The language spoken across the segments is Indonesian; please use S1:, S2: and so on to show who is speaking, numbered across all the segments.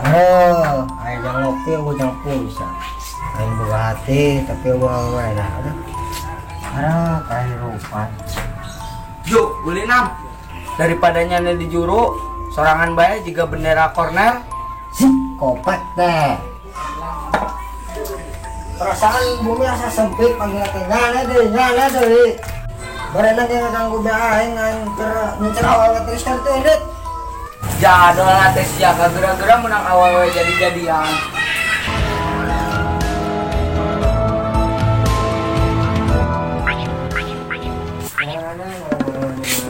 S1: Ayo jangan ngopi, aku jangan pulsa. Ayo buka hati, tapi aku enak. Ada kayak rupan.
S2: Yuk, beli 6. Daripada nyane di juru, sorangan bae juga bendera Cornell.
S1: Sip, kopek teh. Perasaan bumi asa sempit panggil nyana deh. Berenang yang ganggu bae ngincer awal Tristan tuh edit.
S2: Jadol ates ya, gara-gara menang awal jadi-jadian.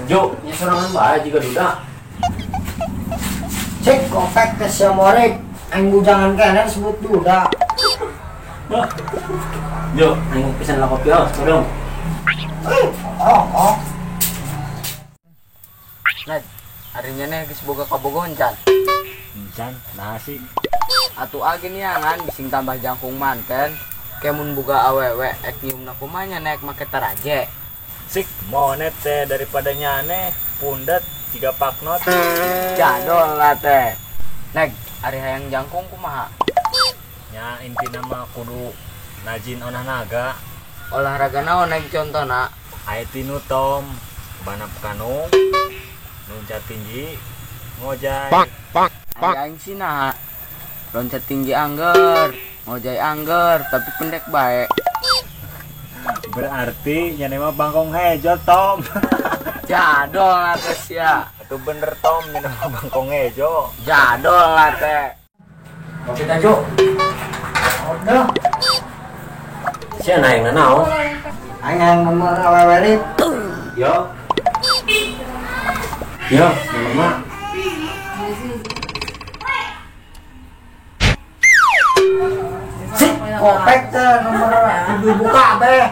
S3: Jo, nya sorangan bae juga duda.
S1: Cek kopek ke Syamorek. Anggu jangan kena sebut duda.
S3: Jo, aing pesan lah kopi oh, dong.
S1: Oh.
S2: Nah, harinya nih geus boga kabogohan can.
S3: Encan, nasi.
S2: Atuh agen yangan bising tambah jangkung manten. Kemun boga awewe ek nyiumna kumanya naik make taraje.
S3: Sik, monet teh daripada nyane pundet 3 paknot.
S2: Jadol lah teh. Nek, hari hayang jangkung kumaha?
S3: Nya inti nama kudu najin onah naga.
S2: Olahraga naon nek contona?
S3: Aya tinu tom, banap kanung, loncat tinggi, ngojay.
S2: Aing sih nah. Loncat tinggi angger, ngojay angger, tapi pendek bae.
S3: Berarti nyane mah bangkong hejo tom.
S2: Jadol lah teh ya.
S3: Itu bener tom, nyane mah bangkong hejo.
S2: Jadol lah teh.
S3: Kopi tajo.
S1: Udah.
S3: Sia naik nanaon?
S1: Aing yang nomor awewe.
S3: Yo. Yo, mama.
S1: Sip, kopek teh nomor dibuka teh.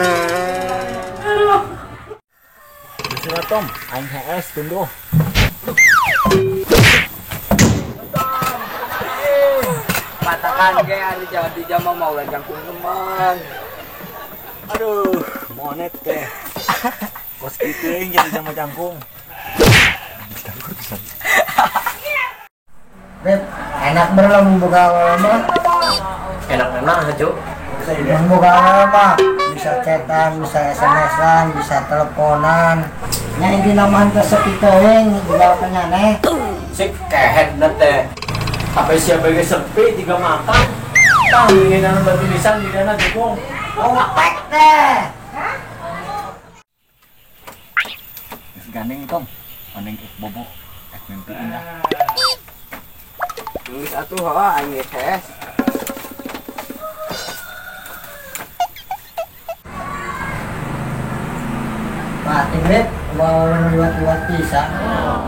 S3: Bisa tom, aing HS tunduh.
S2: Katakan ge ari jadi jama mau jangkung teman.
S3: Aduh, monet teh. Kos kitu yang jadi jama jangkung.
S1: Beb, enak bener membuka lama.
S3: Enak enak aja.
S1: Membuka lama, bisa chatan, bisa SMS-an, bisa teleponan. Nya ini nama hantu sepi teuing, jawabannya nih.
S3: Sik kehet na teh. Apa siapa ge sepi tiga makan. Tah ngeunaan batu nisan di dana jukung.
S1: Kopek teh.
S3: Gandeng tom. Gandeng bobo. Mimpi indah.
S2: Geus atuh heuh aing tes.
S1: Mati beb, mau liwat-liwat bisa.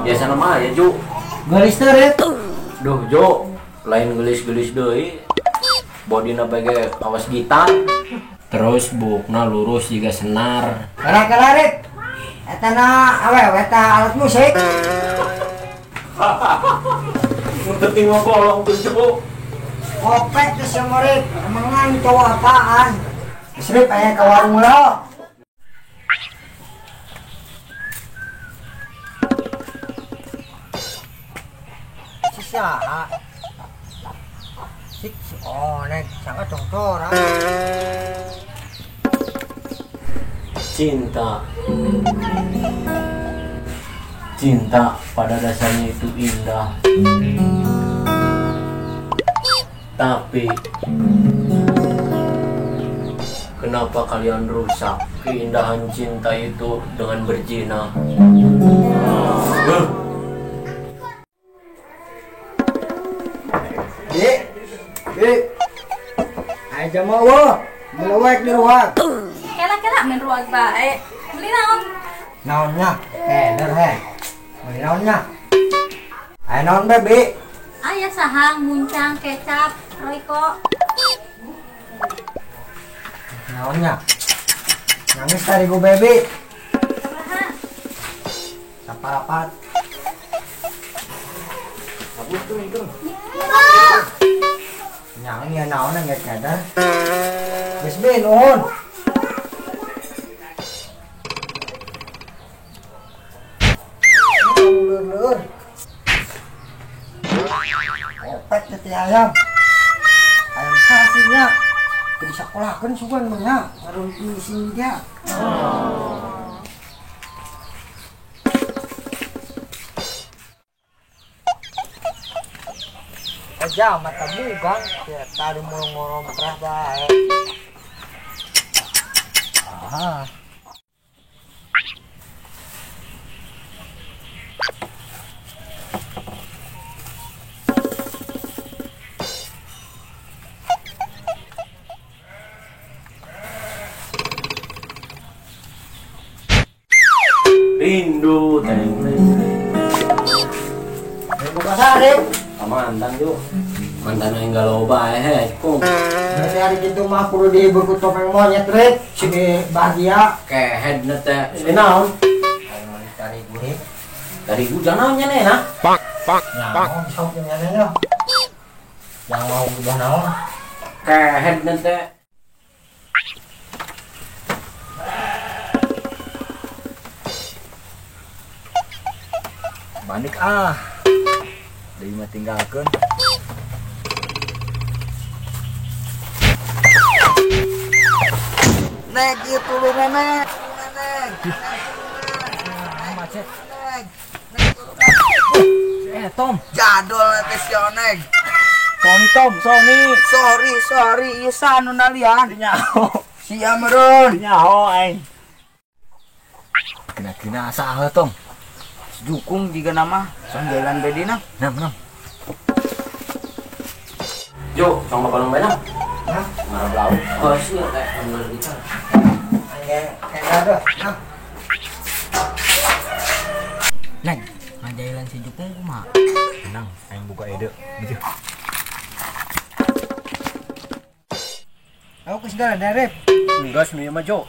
S3: Biasa nama ya Ju.
S1: Gelis teh beb.
S3: Duh Jo, lain gelis-gelis deui. Bodina bage awas gitar. Terus bukna lurus juga senar.
S1: Kala-kala rep. Eta na awewe ta alat musik.
S3: Penting mau kolong tuh Jo.
S1: Kopek teh Syamorek, emangan cowok apaan? Srip aya ka warung lo. Saha? Sik nek sangat congcoran.
S3: Cinta. Cinta pada dasarnya itu indah. Tapi kenapa kalian rusak keindahan cinta itu dengan berzina?
S1: Dek. Aja mau wo, melewek di ruang.
S4: Kela-kela main ruang bae. Beli naon?
S1: Naonnya? Der he. Beli naonnya? Ayo naon bebe.
S4: Aya sahang, muncang, kecap, roiko.
S1: Naonnya? Nangis tadi gue bebe.
S4: Sabraha?
S1: Saparapat.
S3: Bagus tuh itu.
S1: Nyang ya naon nggak ada. Geus be nuhun. Lur-lur. Opek teh ayam. Ayam sasinya. Di sekolah kan sugan mah harus isi dia. Aja mata bugang, ya tadi mau ngomong baik. Ah.
S3: Rindu teng.
S1: Buka sari.
S3: Mantan yuk. Mantan yang galau bae kok.
S1: Berarti hari gitu mah perlu dihibur ku topeng monyet rek. Si bahagia.
S3: Kehead na teh. Sinaon?
S1: Dari gue.
S3: Dari hujan naonnya nih nah.
S1: Nah, sok nyanyi. Yang mau udah naon.
S3: Kehead na teh.
S2: Manik ah. Deui mah tinggalkeun.
S1: Nek ieu tulungan nek.
S2: Macet. Tom.
S5: Jadol teh si Oneg.
S2: Sony Tom, Sony.
S5: Sorry, ieu sanu nalian.
S2: Nyaho.
S5: Si Amron.
S2: Nyaho aing. Kina-kina asa Tom.
S5: Dukung juga nama sanggelan bedina.
S2: Nam.
S3: Jo, sama balong bae nah.
S1: Hah?
S3: Marah blau. Oh, sih kayak bener gitu.
S1: Kayak ada. Nah.
S2: Neng, ngajailan si Jukung kumaha? Tenang, aing buka ide. Gitu.
S1: Aku ke segala darip.
S3: Enggak sih mah Jo.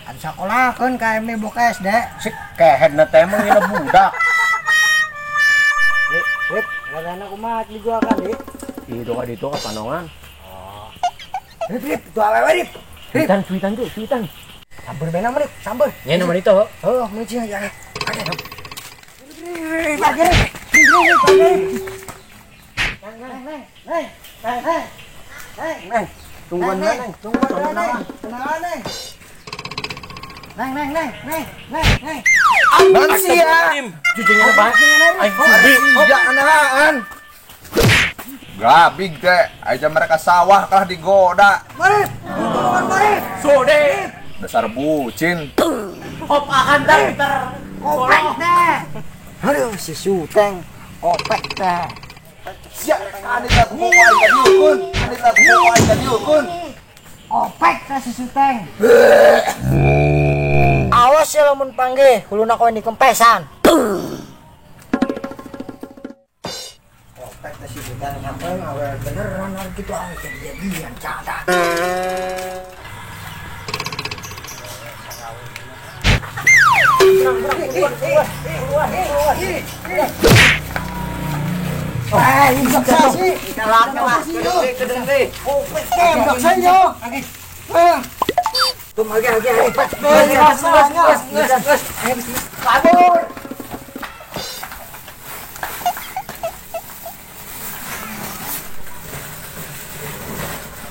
S1: Ada sekolah kan KM nih buka SD.
S3: Sik kehead na teh mah ngina budak.
S1: Wait, lagana kumaha dijual kali.
S3: Itu ka dito ka Panongan.
S1: Rip, itu awewe rip.
S3: Cuitan Jo.
S1: Sabar benar Rip, sabar.
S3: Nya nomor itu.
S1: Oh, meucih ya. Ada. Neng, tungguan Neng. Neng.
S5: Abang sih ya.
S3: Cucunya apa? Aing kubi.
S5: Tidak anahan. Gabig teh, aja mereka sawah kalah digoda.
S1: Marip,
S3: Sode.
S5: Dasar bucin.
S3: Opakan dah pinter.
S1: opek teh. Aduh, si Suteng, opek teh.
S5: Siap, ane lagu mau aja diukun.
S1: Opek teh si Suteng. Awas ya lamun panggil, huluna kowe dikempesan. Opek teh si Suteng sampai awe beneran gitu awe kejadian cadat.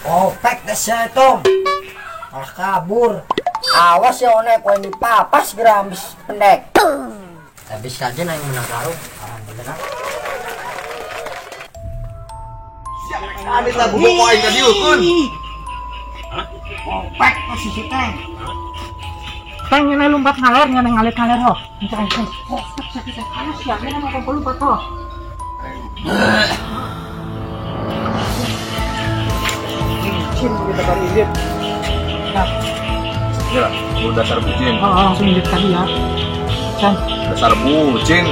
S1: Opek deh saya Tom. Malah kabur. Awas ya onek kau ini papas gerambis pendek. Habis saja nang menang karung. Alhamdulillah.
S5: Ane lagu mau aja diukun.
S1: Opek masih si Teng. Teng ini lompat ngalir ngalir loh. Teng. Oh, sakit. Anas ya, ini mau lompat loh. Cin kita kali lihat.
S5: Ya, lu dasar bucin.
S1: Langsung lihat tadi ya. Chan.
S5: Dasar bucin.